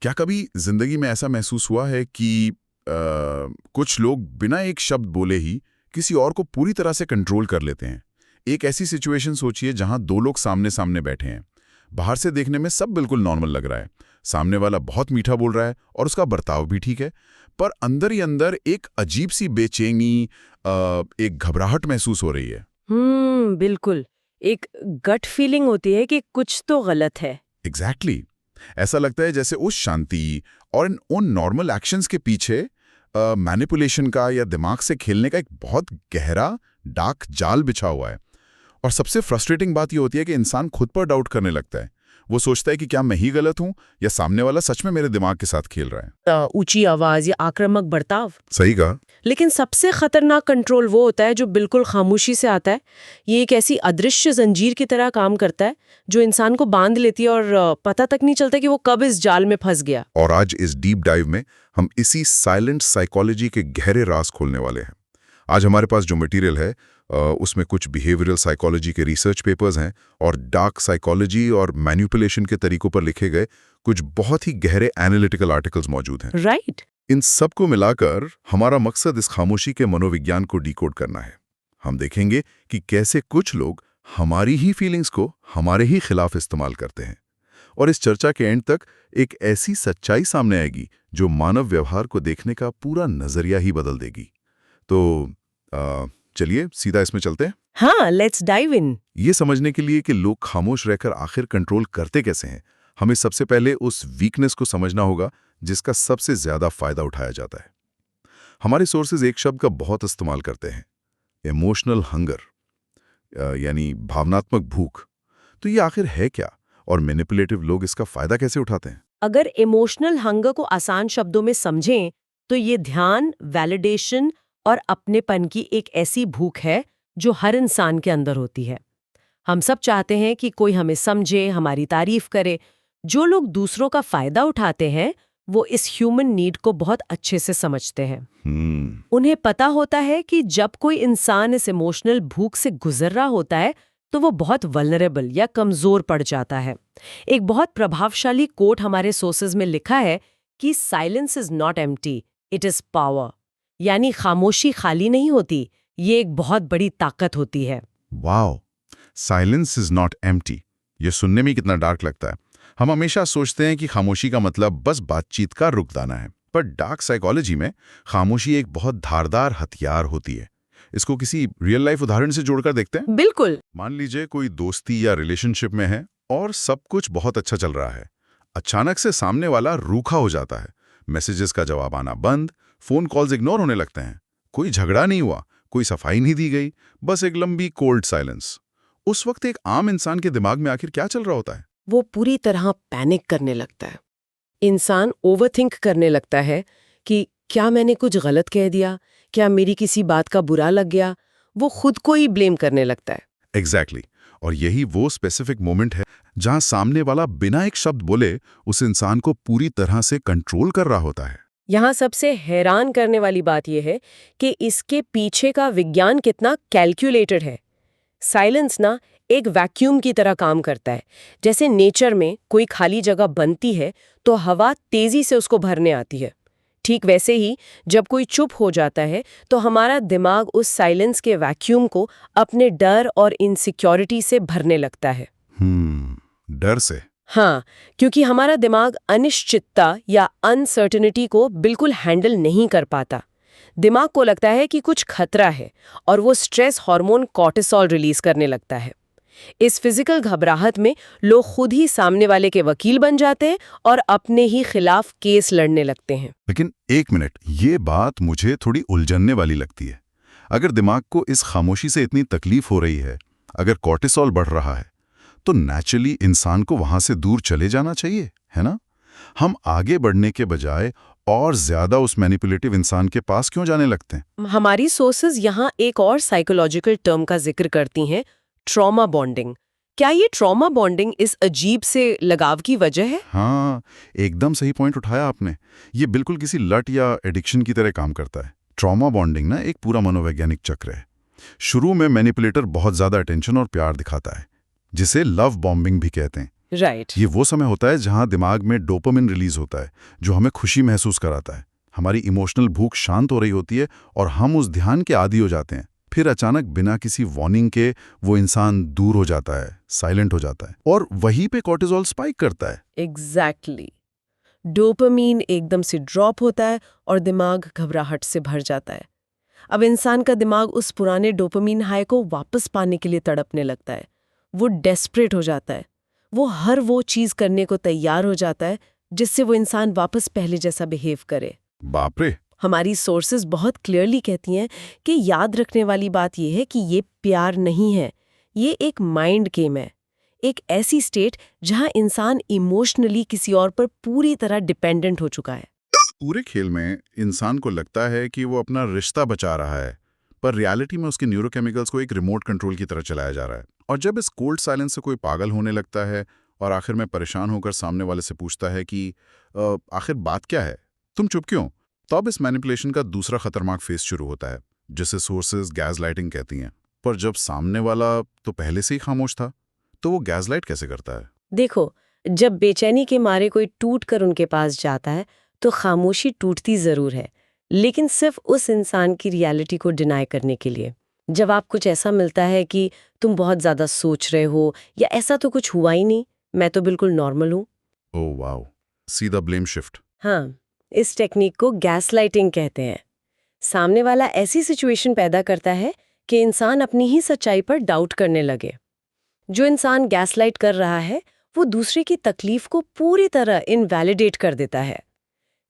क्या कभी जिंदगी में ऐसा महसूस हुआ है कि कुछ लोग बिना एक शब्द बोले ही किसी और को पूरी तरह से कंट्रोल कर लेते हैं? एक ऐसी सिचुएशन सोचिए जहां दो लोग सामने सामने बैठे हैं। बाहर से देखने में सब बिल्कुल नॉर्मल लग रहा है, सामने वाला बहुत मीठा बोल रहा है और उसका बर्ताव भी ठीक है, पर अंदर ही अंदर एक अजीब सी बेचैनी, एक घबराहट महसूस हो रही है। बिल्कुल। एक गट फीलिंग होती है कि कुछ तो गलत है। एग्जैक्टली ऐसा लगता है जैसे उस शांति और उन नॉर्मल एक्शंस के पीछे मैनिपुलेशन का या दिमाग से खेलने का एक बहुत गहरा डार्क जाल बिछा हुआ है। और सबसे फ्रस्ट्रेटिंग बात यह होती है कि इंसान खुद पर डाउट करने लगता है। वो सोचता है कि क्या मैं ही गलत हूं या सामने वाला सच में मेरे दिमाग के साथ खेल रहा है। ऊंची आवाज या आक्रामक बर्ताव। सही कहा। लेकिन सबसे खतरनाक कंट्रोल वो होता है जो बिल्कुल खामोशी से आता है। ये एक ऐसी अदृश्य जंजीर की तरह काम करता है जो इंसान को बांध लेती है और पता तक नहीं चलता कि वो कब इस जाल में फंस गया। और आज इस डीप डाइव में हम इसी साइलेंट साइकोलॉजी के गहरे राज खोलने वाले हैं। आज हमारे पास जो मटेरियल है उसमें कुछ बिहेवियरल साइकोलॉजी के रिसर्च पेपर्स हैं और डार्क साइकोलॉजी और मैनिपुलेशन के तरीकों पर लिखे गए कुछ बहुत ही गहरे एनालिटिकल आर्टिकल्स मौजूद हैं। राइट। इन सब को मिलाकर हमारा मकसद इस खामोशी के मनोविज्ञान को डिकोड करना है। हम देखेंगे कि कैसे कुछ लोग हमारी ही फीलिंग्स को हमारे ही खिलाफ इस्तेमाल करते हैं, और इस चर्चा के एंड तक एक ऐसी सच्चाई सामने आएगी जो मानव व्यवहार को देखने का पूरा नजरिया ही बदल देगी। तो चलिए सीधा इसमें चलते हैं। हाँ, लेट्स डाइव इन। ये समझने के लिए कि लोग खामोश रहकर आखिर कंट्रोल करते कैसे हैं, हमें सबसे पहले उस वीकनेस को समझना होगा जिसका सबसे ज्यादा फायदा उठाया जाता है। हमारे सोर्सेज एक शब्द का बहुत इस्तेमाल करते हैं, इमोशनल हंगर, यानी भावनात्मक भूख। तो ये आखिर है क्या, और मैनिपुलेटिव लोग इसका फायदा कैसे उठाते हैं? अगर इमोशनल हंगर को आसान शब्दों में समझें तो ये ध्यान, वैलिडेशन और अपनेपन की एक ऐसी भूख है जो हर इंसान के अंदर होती है। हम सब चाहते हैं कि कोई हमें समझे, हमारी तारीफ करे। जो लोग दूसरों का फायदा उठाते हैं वो इस ह्यूमन नीड को बहुत अच्छे से समझते हैं। उन्हें पता होता है कि जब कोई इंसान इस इमोशनल भूख से गुजर रहा होता है तो वो बहुत वल्नरेबल या कमजोर पड़ जाता है। एक बहुत प्रभावशाली कोट हमारे सोर्सेज में लिखा है कि silence is not empty, it is power. यानी खामोशी खाली नहीं होती, ये एक बहुत बड़ी ताकत होती है। Wow, silence is not empty. ये सुनने में कितना डार्क लगता है। हम हमेशा सोचते हैं कि खामोशी का मतलब बस बातचीत का रुक जाना है, पर डार्क साइकोलॉजी में खामोशी एक बहुत धारदार हथियार होती है। इसको किसी रियल लाइफ उदाहरण से जोड़कर देखते हैं। बिल्कुल। मान लीजिए कोई दोस्ती या रिलेशनशिप में है और सब कुछ बहुत अच्छा चल रहा है। अचानक से सामने वाला रूखा हो जाता है, मैसेजेस का जवाब आना बंद, फोन कॉल्स इग्नोर होने लगते हैं। कोई झगड़ा नहीं हुआ, कोई सफाई नहीं दी गई, बस एक लंबी कोल्ड साइलेंस। उस वक्त एक आम इंसान के दिमाग में आखिर क्या चल रहा होता है? वो पूरी तरह पैनिक करने लगता है। इंसान ओवरथिंक करने लगता है कि क्या मैंने कुछ गलत कह दिया, क्या मेरी किसी बात का बुरा लग गया। वो खुद को ही ब्लेम करने लगता है। एग्जैक्टली। और यही वो स्पेसिफिक मोमेंट है जहां सामने वाला बिना एक शब्द बोले उस इंसान को पूरी तरह से कंट्रोल कर रहा होता है। यहाँ सबसे हैरान करने वाली बात यह है कि इसके पीछे का विज्ञान कितना कैलकुलेटेड है। साइलेंस ना एक वैक्यूम की तरह काम करता है। जैसे नेचर में कोई खाली जगह बनती है तो हवा तेजी से उसको भरने आती है। ठीक वैसे ही जब कोई चुप हो जाता है तो हमारा दिमाग उस साइलेंस के वैक्यूम को अपने डर और इनसिक्योरिटी से भरने लगता है। डर से? हाँ, क्योंकि हमारा दिमाग अनिश्चितता या अनसर्टेनिटी को बिल्कुल हैंडल नहीं कर पाता। दिमाग को लगता है कि कुछ खतरा है और वो स्ट्रेस हार्मोन कॉर्टिसोल रिलीज करने लगता है। इस फिजिकल घबराहट में लोग खुद ही सामने वाले के वकील बन जाते हैं और अपने ही खिलाफ केस लड़ने लगते हैं। लेकिन एक मिनट, ये बात मुझे थोड़ी उलझनने वाली लगती है। अगर दिमाग को इस खामोशी से इतनी तकलीफ हो रही है, अगर कॉर्टिसोल बढ़ रहा है, तो नेचुरली इंसान को वहां से दूर चले जाना चाहिए, है ना? हम आगे बढ़ने के बजाय और ज्यादा उस मैनिपुलेटिव इंसान के पास क्यों जाने लगते हैं? हमारी सोर्सेज यहाँ एक और साइकोलॉजिकल टर्म का जिक्र करती हैं, ट्रॉमा बॉन्डिंग। क्या ये ट्रॉमा बॉन्डिंग इस अजीब से लगाव की वजह है? हाँ, एकदम सही पॉइंट उठाया आपने। ये बिल्कुल किसी लट या एडिक्शन की तरह काम करता है। ट्रॉमा बॉन्डिंग ना एक पूरा मनोवैज्ञानिक चक्र है। शुरू में मैनिपुलेटर बहुत ज्यादा अटेंशन और प्यार दिखाता है, जिसे लव बॉम्बिंग भी कहते हैं। राइट। ये वो समय होता है जहां दिमाग में डोपामिन रिलीज होता है, जो हमें खुशी महसूस कराता है। हमारी इमोशनल भूख शांत हो रही होती है और हम उस ध्यान के आदी हो जाते हैं। फिर अचानक बिना किसी वार्निंग के वो इंसान दूर हो जाता है, साइलेंट हो जाता है, और वहीं पे कॉर्टिसोल स्पाइक करता है। एग्जैक्टली। डोपामीन एकदम से ड्रॉप होता है और दिमाग घबराहट से भर जाता है। अब इंसान का दिमाग उस पुराने डोपामीन हाई को वापस पाने के लिए तड़पने लगता है। वो डेस्परेट हो जाता है। वो हर वो चीज करने को तैयार हो जाता है जिससे वो इंसान वापस पहले जैसा बिहेव करे। बाप रे। हमारी सोर्सेज बहुत क्लियरली कहती हैं कि याद रखने वाली बात यह है कि ये प्यार नहीं है, ये एक माइंड गेम है। एक ऐसी स्टेट जहां इंसान इमोशनली किसी और पर पूरी तरह डिपेंडेंट हो चुका है। पूरे खेल में इंसान को लगता है कि वो अपना रिश्ता बचा रहा है, पर रियलिटी में उसके न्यूरोकेमिकल्स को एक रिमोट कंट्रोल की तरह चलाया जा रहा है। और जब इस कोल्ड साइलेंस से कोई पागल होने लगता है और आखिर में परेशान होकर सामने वाले से पूछता है कि आखिर बात क्या है, तुम चुप क्यों, तो अब इस मैनिपुलेशन का दूसरा खतरनाक फेस शुरू होता है, जिसे सोर्सेज गैसलाइटिंग कहती हैं। पर जब सामने वाला तो पहले से ही खामोश था, तो वो गैसलाइट कैसे करता है? देखो, जब बेचैनी के मारे कोई टूट कर उनके पास जाता है तो खामोशी टूटती जरूर है, लेकिन सिर्फ उस इंसान की रियलिटी को डिनाई करने के लिए। जब आप कुछ ऐसा मिलता है कि तुम बहुत ज्यादा सोच रहे हो या ऐसा तो कुछ हुआ ही नहीं, मैं तो बिल्कुल नॉर्मल हूँ। ओह वाओ, सीधा ब्लेम शिफ्ट। हाँ, इस टेक्निक को गैसलाइटिंग कहते हैं। सामने वाला ऐसी सिचुएशन पैदा करता है कि इंसान अपनी ही सच्चाई पर डाउट करने लगे। जो इंसान गैसलाइट कर रहा है वो दूसरे की तकलीफ को पूरी तरह इनवैलिडेट कर देता है।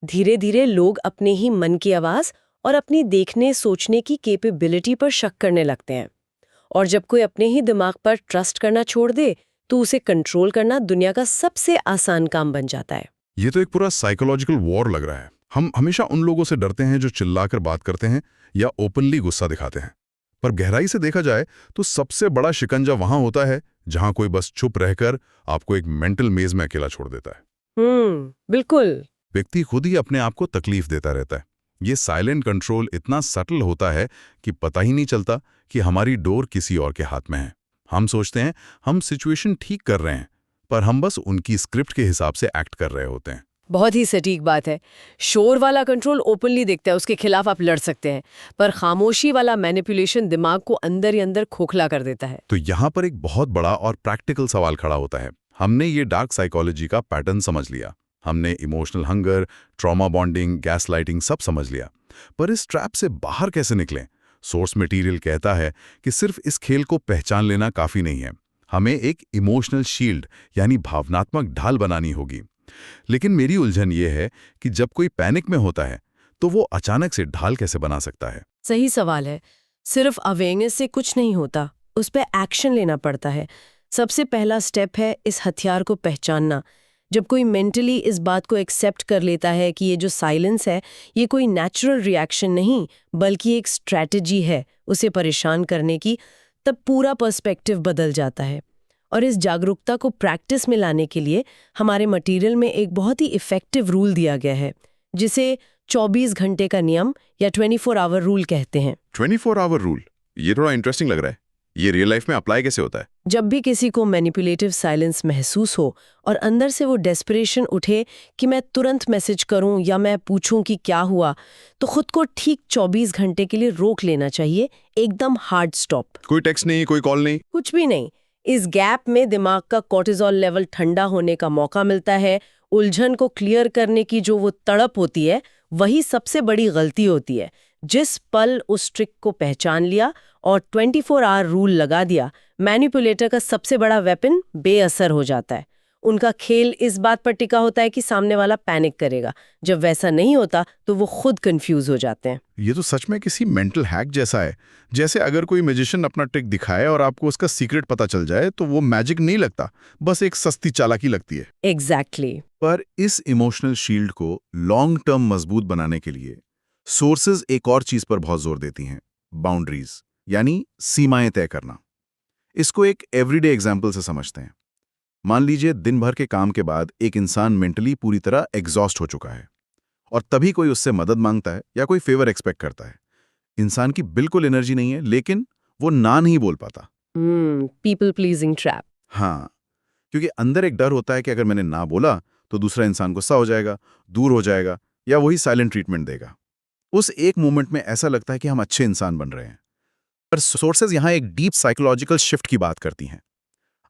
धीरे धीरे लोग अपने ही मन की आवाज और अपनी देखने सोचने की कैपेबिलिटी पर शक करने लगते हैं। और जब कोई अपने ही दिमाग पर ट्रस्ट करना छोड़ दे तो उसे कंट्रोल करना दुनिया का सबसे आसान काम बन जाता है। ये तो एक पूरा साइकोलॉजिकल वॉर लग रहा है। हम हमेशा उन लोगों से डरते हैं जो चिल्लाकर बात करते हैं या ओपनली गुस्सा दिखाते हैं, पर गहराई से देखा जाए तो सबसे बड़ा शिकंजा वहां होता है जहां कोई बस चुप रहकर आपको एक मेंटल मेज में अकेला छोड़ देता है। बिल्कुल। व्यक्ति खुद ही अपने आप को तकलीफ देता रहता है। ये साइलेंट कंट्रोल इतना सटल होता है कि पता ही नहीं चलता कि हमारी डोर किसी और के हाथ में है। हम सोचते हैं हम सिचुएशन ठीक कर रहे हैं, पर हम बस उनकी स्क्रिप्ट के हिसाब से एक्ट कर रहे होते हैं। बहुत ही सटीक बात है। शोर वाला कंट्रोल ओपनली दिखता है, उसके खिलाफ आप लड़ सकते हैं, पर खामोशी वाला मैनिपुलेशन दिमाग को अंदर ही अंदर खोखला कर देता है। तो यहाँ पर एक बहुत बड़ा और प्रैक्टिकल सवाल खड़ा होता है। हमने ये डार्क साइकोलॉजी का पैटर्न समझ लिया, हमने emotional hunger, trauma bonding, gaslighting सब समझ लिया, पर इस ट्रैप से बाहर कैसे निकलें? सोर्स मटेरियल कहता है कि सिर्फ इस खेल को पहचान लेना काफी नहीं है, हमें एक इमोशनल शील्ड यानी भावनात्मक ढाल बनानी होगी। लेकिन मेरी उलझन ये है कि जब कोई पैनिक में होता है तो वो अचानक से ढाल कैसे बना सकता है? सही सवाल है। सिर्फ अवेयरनेस से कुछ नहीं होता, उस पर एक्शन लेना पड़ता है। सबसे पहला स्टेप है इस हथियार को पहचानना। जब कोई मेंटली इस बात को एक्सेप्ट कर लेता है कि ये जो साइलेंस है ये कोई नेचुरल रिएक्शन नहीं बल्कि एक स्ट्रैटेजी है उसे परेशान करने की, तब पूरा पर्सपेक्टिव बदल जाता है। और इस जागरूकता को प्रैक्टिस में लाने के लिए हमारे मटेरियल में एक बहुत ही इफ़ेक्टिव रूल दिया गया है, जिसे 24 घंटे का नियम या 24 आवर रूल कहते हैं। 24 आवर रूल, ये थोड़ा इंटरेस्टिंग लग रहा है। ये रियल लाइफ में अप्लाई कैसे होता है? जब भी किसी को मैनिपुलेटिव साइलेंस महसूस हो और अंदर से वो डेस्परेशन उठे कि मैं तुरंत मैसेज करूं या मैं पूछूं कि क्या हुआ, तो खुद को ठीक 24 घंटे के लिए रोक लेना चाहिए, एकदम हार्ड स्टॉप। कोई टेक्स्ट नहीं, कोई कॉल नहीं, कुछ भी नहीं। इस गैप में दिमाग का कॉर्टिसोल लेवल ठंडा होने का मौका मिलता है। उलझन को क्लियर करने की जो वो तड़प होती है वही सबसे बड़ी गलती होती है। जिस पल उस ट्रिक को पहचान लिया और 24 आवर रूल लगा दिया, मैनिपुलेटर का सबसे बड़ा वेपन बेअसर हो जाता है। उनका खेल इस बात पर टिका होता है कि सामने वाला पैनिक करेगा। जब वैसा नहीं होता तो वो खुद कंफ्यूज हो जाते हैं। ये तो सच में किसी मेंटल हैक जैसा है। जैसे अगर कोई मैजिशियन अपना ट्रिक दिखाए और आपको उसका सीक्रेट पता चल जाए तो वो मैजिक नहीं लगता, बस एक सस्ती चालाकी लगती है। एग्जैक्टली। पर इस इमोशनल शील्ड को लॉन्ग टर्म मजबूत बनाने के लिए सोर्सेज एक और चीज पर बहुत जोर देती हैं, बाउंड्रीज, यानी सीमाएं तय करना। इसको एक एवरीडे एग्जाम्पल से समझते हैं। मान लीजिए दिन भर के काम के बाद एक इंसान मेंटली पूरी तरह एग्जॉस्ट हो चुका है और तभी कोई उससे मदद मांगता है या कोई फेवर एक्सपेक्ट करता है। इंसान की बिल्कुल एनर्जी नहीं है, लेकिन वो ना नहीं बोल पाता। People pleasing trap. हाँ, क्योंकि अंदर एक डर होता है कि अगर मैंने ना बोला तो दूसरा इंसान गुस्सा हो जाएगा, दूर हो जाएगा या वही साइलेंट ट्रीटमेंट देगा। उस एक मोमेंट में ऐसा लगता है कि हम अच्छे इंसान बन रहे हैं। पर सोर्सेज यहाँ एक डीप साइकोलॉजिकल शिफ्ट की बात करती हैं।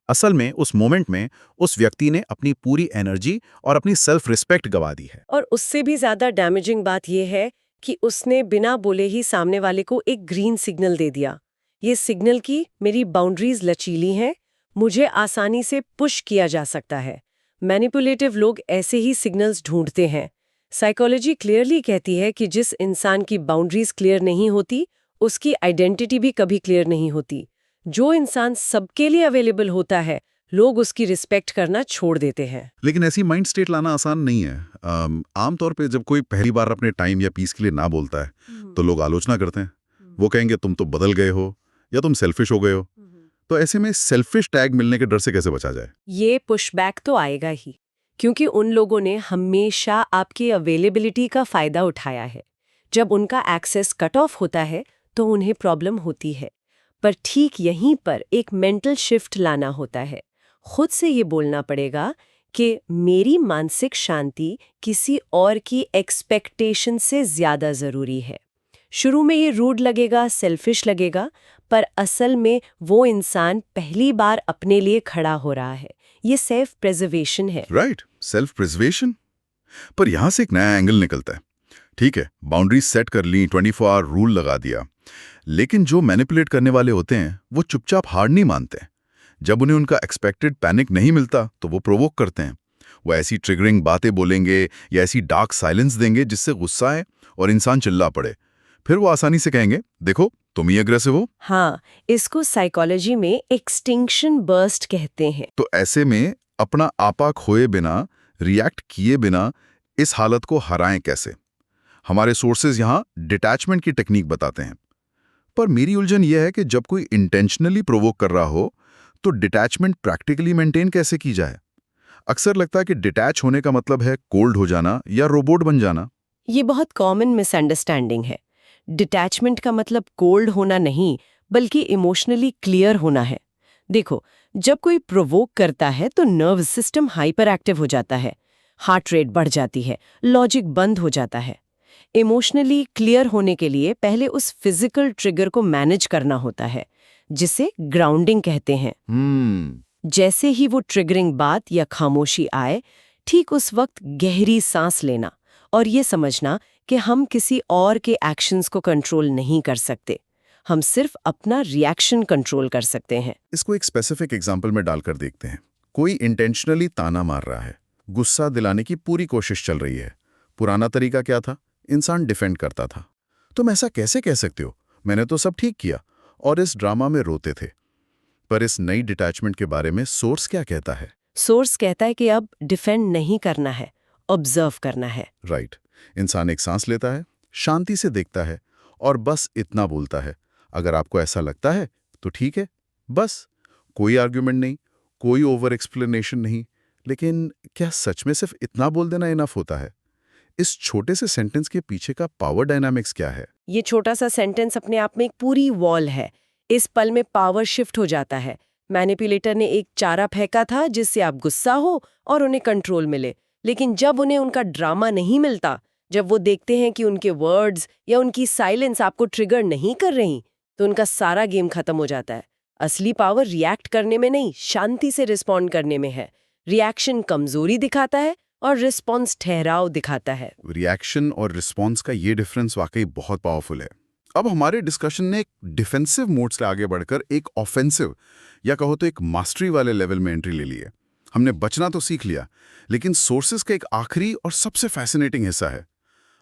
असल में उस मोमेंट में उस व्यक्ति ने अपनी पूरी एनर्जी और अपनी सेल्फ रिस्पेक्ट गंवा दी है। और उससे भी ज्यादा डैमेजिंग बात यह है कि उसने बिना बोले ही सामने वाले को एक ग्रीन सिग्नल दे दिया। ये सिग्नल कि मेरी बाउंड्रीज लचीली हैं, मुझे आसानी से पुश किया जा सकता है। मैनिपुलेटिव लोग ऐसे ही सिग्नल्स ढूंढते हैं। साइकोलॉजी क्लियरली कहती है कि जिस इंसान की बाउंड्रीज क्लियर नहीं होती, उसकी आइडेंटिटी भी कभी क्लियर नहीं होती। जो इंसान सबके लिए अवेलेबल होता है, लोग उसकी रिस्पेक्ट करना छोड़ देते हैं। लेकिन ऐसी माइंड स्टेट लाना आसान नहीं है। आमतौर पे जब कोई पहली बार अपने टाइम या पीस के लिए ना बोलता है तो लोग आलोचना करते हैं। वो कहेंगे तुम तो बदल गए हो या तुम सेल्फिश हो गए हो। तो ऐसे में सेल्फिश टैग मिलने के डर से कैसे बचा जाए? ये पुशबैक तो आएगा ही, क्योंकि उन लोगों ने हमेशा आपकी अवेलेबिलिटी का फायदा उठाया है। जब उनका एक्सेस कट ऑफ होता है तो उन्हें प्रॉब्लम होती है। पर ठीक यहीं पर एक मेंटल शिफ्ट लाना होता है। खुद से ये बोलना पड़ेगा कि मेरी मानसिक शांति किसी और की एक्सपेक्टेशन से ज्यादा जरूरी है। शुरू में ये रूड लगेगा, सेल्फिश लगेगा, पर असल में वो इंसान पहली बार अपने लिए खड़ा हो रहा है। ये सेल्फ प्रिजर्वेशन है। Right, self preservation. पर यहां से एक नया एंगल निकलता है। ठीक है, बाउंड्रीज सेट कर ली, 24 आवर रूल लगा दिया, लेकिन जो मैनिपुलेट करने वाले होते हैं वो चुपचाप हार नहीं मानते। जब उन्हें उनका एक्सपेक्टेड पैनिक नहीं मिलता तो वो प्रोवोक करते हैं। वो ऐसी ट्रिगरिंग बातें बोलेंगे या ऐसी डार्क साइलेंस देंगे जिससे गुस्सा आए और इंसान चिल्ला पड़े। फिर वो आसानी से कहेंगे, देखो तुम ही अग्रेसिव हो। हाँ, इसको साइकोलॉजी में एक्सटिंक्शन बर्स्ट कहते हैं। तो ऐसे में अपना आपा खोए बिना, रिएक्ट किए बिना इस हालत को हराएं कैसे? हमारे सोर्सेज यहाँ डिटैचमेंट की टेक्निक बताते हैं। पर मेरी उलझन यह है कि जब कोई इंटेंशनली प्रोवोक कर रहा हो तो डिटैचमेंट प्रैक्टिकली मेंटेन कैसे की जाए? अक्सर लगता है कि डिटैच होने का मतलब है कोल्ड हो जाना या रोबोट बन जाना। ये बहुत कॉमन मिसअंडरस्टैंडिंग है। डिटैचमेंट का मतलब कोल्ड होना नहीं, बल्कि इमोशनली क्लियर होना है। देखो, जब कोई प्रोवोक करता है तो नर्वस सिस्टम हाइपर एक्टिव हो जाता है, हार्ट रेट बढ़ जाती है, लॉजिक बंद हो जाता है। इमोशनली क्लियर होने के लिए पहले उस फिजिकल ट्रिगर को मैनेज करना होता है, जिसे ग्राउंडिंग कहते हैं। जैसे ही वो ट्रिगरिंग बात या खामोशी आए, ठीक उस वक्त गहरी सांस लेना और ये समझना कि हम किसी और के एक्शंस को कंट्रोल नहीं कर सकते, हम सिर्फ अपना रिएक्शन कंट्रोल कर सकते हैं। इसको एक स्पेसिफिक एग्जाम्पल में डालकर देखते हैं। कोई इंटेंशनली ताना मार रहा है, गुस्सा दिलाने की पूरी कोशिश चल रही है। पुराना तरीका क्या था? इंसान डिफेंड करता था। तुम ऐसा कैसे कह सकते हो, मैंने तो सब ठीक किया, और इस ड्रामा में रोते थे। पर इस नई डिटैचमेंट के बारे में सोर्स क्या कहता है? सोर्स कहता है कि अब डिफेंड नहीं करना है, ऑब्जर्व करना है। राइट। इंसान एक सांस लेता है, शांति से देखता है और बस इतना बोलता है, अगर आपको ऐसा लगता है तो ठीक है। बस कोई आर्ग्यूमेंट नहीं, कोई ओवर एक्सप्लेनेशन नहीं। लेकिन क्या सच में सिर्फ इतना बोल देना इनफ होता है? इस छोटे से सेंटेंस के पीछे का पावर डायनामिक्स क्या है? ये छोटा सा सेंटेंस अपने आप में एक पूरी वॉल है। इस पल में पावर शिफ्ट हो जाता है। मैनिपुलेटर ने एक चारा फेंका था जिससे आप गुस्सा हो और उन्हें कंट्रोल मिले, लेकिन जब उन्हें उनका ड्रामा नहीं मिलता, जब वो देखते हैं कि उनके वर्ड्स या उनकी साइलेंस आपको ट्रिगर नहीं कर रही, तो उनका सारा गेम खत्म हो जाता है। असली पावर रिएक्ट करने में नहीं, शांति से रिस्पॉन्ड करने में है। रिएक्शन कमजोरी दिखाता है और रिस्पॉन्स ठहराव दिखाता है। रिएक्शन और रिस्पॉन्स का ये डिफरेंस वाकई बहुत पावरफुल है। अब हमारे डिस्कशन ने एक डिफेंसिव मोड से आगे बढ़कर एक ऑफेंसिव या कहो तो एक मास्टरी वाले लेवल में एंट्री ले ली है। हमने बचना तो सीख लिया, लेकिन सोर्सेस का एक आखिरी और सबसे फैसिनेटिंग हिस्सा है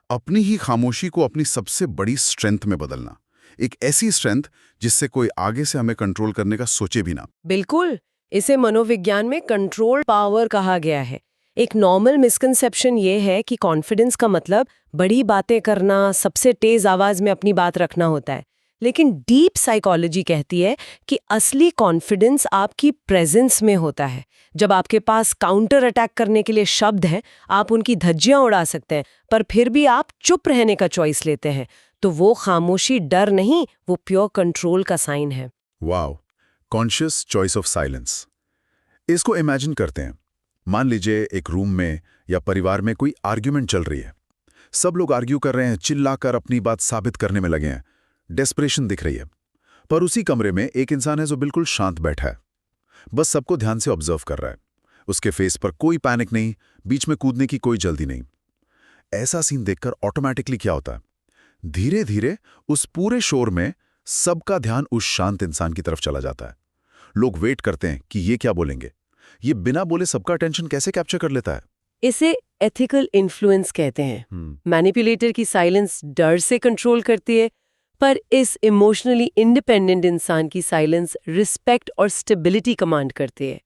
अपनी ही खामोशी को अपनी सबसे बड़ी स्ट्रेंथ में बदलना। एक ऐसी स्ट्रेंथ जिससे कोई आगे से हमें कंट्रोल करने का सोचे भी ना। बिल्कुल, इसे मनोविज्ञान में कंट्रोल पावर कहा गया है। एक नॉर्मल मिसकंसेप्शन ये है कि कॉन्फिडेंस का मतलब बड़ी बातें करना, सबसे तेज आवाज में अपनी बात रखना होता है। लेकिन डीप साइकोलॉजी कहती है कि असली कॉन्फिडेंस आपकी प्रेजेंस में होता है। जब आपके पास काउंटर अटैक करने के लिए शब्द हैं, आप उनकी धज्जियां उड़ा सकते हैं, पर फिर भी आप चुप रहने का चॉइस लेते हैं, तो वो खामोशी डर नहीं, वो प्योर कंट्रोल का साइन है। Wow, conscious choice of silence. इसको इमेजिन करते हैं। मान लीजिए एक रूम में या परिवार में कोई आर्ग्यूमेंट चल रही है। सब लोग आर्ग्यू कर रहे हैं, चिल्लाकर अपनी बात साबित करने में लगे हैं। डेस्परेशन दिख रही है। पर उसी कमरे में एक इंसान है जो बिल्कुल शांत बैठा है, बस सबको ध्यान से ऑब्जर्व कर रहा है। उसके फेस पर कोई पैनिक नहीं, बीच में कूदने की कोई जल्दी नहीं। ऐसा सीन देखकर ऑटोमेटिकली क्या होता है, धीरे धीरे उस पूरे शोर में सबका ध्यान उस शांत इंसान की तरफ चला जाता है। लोग वेट करते हैं कि ये क्या बोलेंगे। ये बिना बोले सबका अटेंशन कैसे कैप्चर कर लेता है? इसे एथिकल इन्फ्लुएंस कहते हैं। मैनिपुलेटर की साइलेंस डर से कंट्रोल करती है, पर इस इमोशनली इंडिपेंडेंट इंसान की साइलेंस रिस्पेक्ट और स्टेबिलिटी कमांड करती है।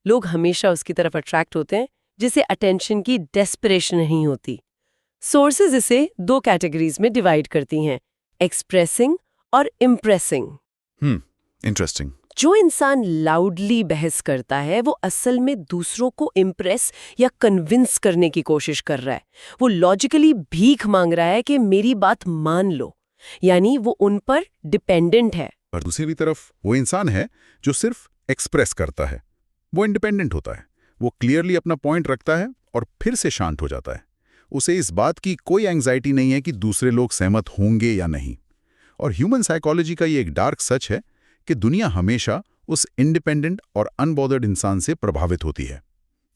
लोग हमेशा उसकी तरफ अट्रैक्ट होते हैं जिसे अटेंशन की डेस्परेशन नहीं होती। सोर्सेज इसे 2 कैटेगरीज में डिवाइड करती हैं, एक्सप्रेसिंग और इम्प्रेसिंग। इंटरेस्टिंग। जो इंसान लाउडली बहस करता है वो असल में दूसरों को इम्प्रेस या कन्विंस करने की कोशिश कर रहा है। वो लॉजिकली भीख मांग रहा है कि मेरी बात मान लो, यानी वो उन पर डिपेंडेंट है। पर दूसरी तरफ वो इंसान है जो सिर्फ एक्सप्रेस करता है। वो इंडिपेंडेंट होता है। वो क्लियरली अपना पॉइंट रखता है और फिर से शांत हो जाता है। उसे इस बात की कोई एंग्जाइटी नहीं है कि दूसरे लोग सहमत होंगे या नहीं। और ह्यूमन साइकोलॉजी का ये एक डार्क सच है कि दुनिया हमेशा उस इंडिपेंडेंट और अनबॉदर्ड इंसान से प्रभावित होती है।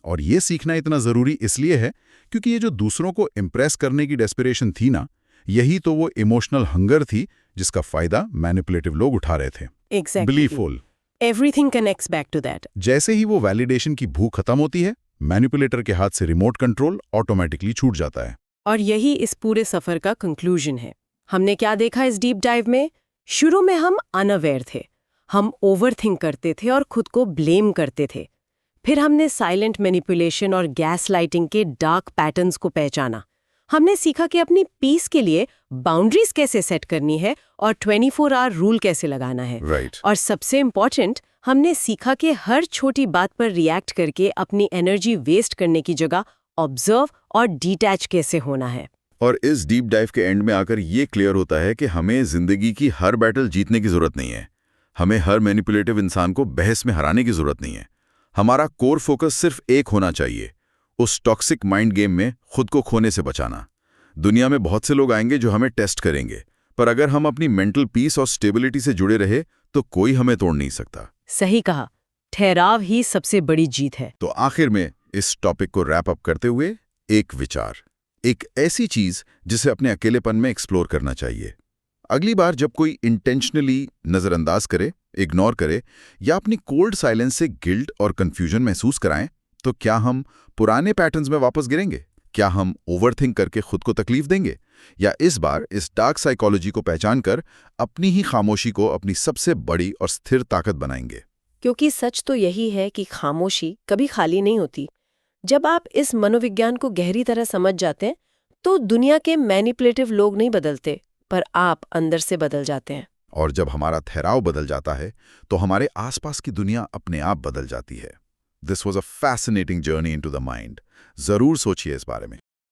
और ये सीखना इतना ज़रूरी इसलिए है क्योंकि ये जो दूसरों को इम्प्रेस करने की डेस्परेशन थी ना, यही तो वो इमोशनल हंगर थी जिसका फायदा मैनिपुलेटिव लोग उठा रहे थे। बिलीफुल। Everything connects back to that. जैसे ही वो वैलिडेशन की भूख खत्म होती है, मैनिपुलेटर के हाथ से रिमोट कंट्रोल ऑटोमेटिकली छूट जाता है। और यही इस पूरे सफर का कंक्लूजन है। हमने क्या देखा इस डीप डाइव में? शुरू में हम अनअवेयर थे, हम ओवरथिंक करते थे और खुद को ब्लेम करते थे। फिर हमने साइलेंट मैनिपुलेशन और गैस लाइटिंग के डार्क पैटर्न्स को पहचाना। हमने सीखा कि अपनी पीस के लिए बाउंड्रीज कैसे सेट करनी है और 24 आवर रूल कैसे लगाना है। और सबसे इम्पॉर्टेंट, हमने सीखा कि हर छोटी बात पर रिएक्ट करके अपनी एनर्जी वेस्ट करने की जगह ऑब्जर्व और डिटैच कैसे होना है। और इस डीप डाइव के एंड में आकर ये क्लियर होता है कि हमें जिंदगी की हर बैटल जीतने की जरूरत नहीं है। हमें हर मैनिपुलेटिव इंसान को बहस में हराने की जरूरत नहीं है। हमारा कोर फोकस सिर्फ एक होना चाहिए, उस टॉक्सिक माइंड गेम में खुद को खोने से बचाना। दुनिया में बहुत से लोग आएंगे जो हमें टेस्ट करेंगे, पर अगर हम अपनी मेंटल पीस और स्टेबिलिटी से जुड़े रहे तो कोई हमें तोड़ नहीं सकता। सही कहा, ठहराव ही सबसे बड़ी जीत है। तो आखिर में इस टॉपिक को रैप अप करते हुए एक विचार, एक ऐसी चीज जिसे अपने अकेलेपन में एक्सप्लोर करना चाहिए। अगली बार जब कोई इंटेंशनली नजरअंदाज करे, इग्नोर करे या अपनी कोल्ड साइलेंस से गिल्ट और कंफ्यूजन महसूस कराएं, तो क्या हम पुराने पैटर्न्स में वापस गिरेंगे? क्या हम ओवरथिंक करके खुद को तकलीफ देंगे? या इस बार इस डार्क साइकोलॉजी को पहचान कर अपनी ही खामोशी को अपनी सबसे बड़ी और स्थिर ताकत बनाएंगे? क्योंकि सच तो यही है कि खामोशी कभी खाली नहीं होती। जब आप इस मनोविज्ञान को गहरी तरह समझ जाते हैं तो दुनिया के मैनिपुलेटिव लोग नहीं बदलते, पर आप अंदर से बदल जाते हैं। और जब हमारा ठहराव बदल जाता है तो हमारे आसपास की दुनिया अपने आप बदल जाती है। This was a fascinating journey into the mind. जरूर सोचिए इस बारे में।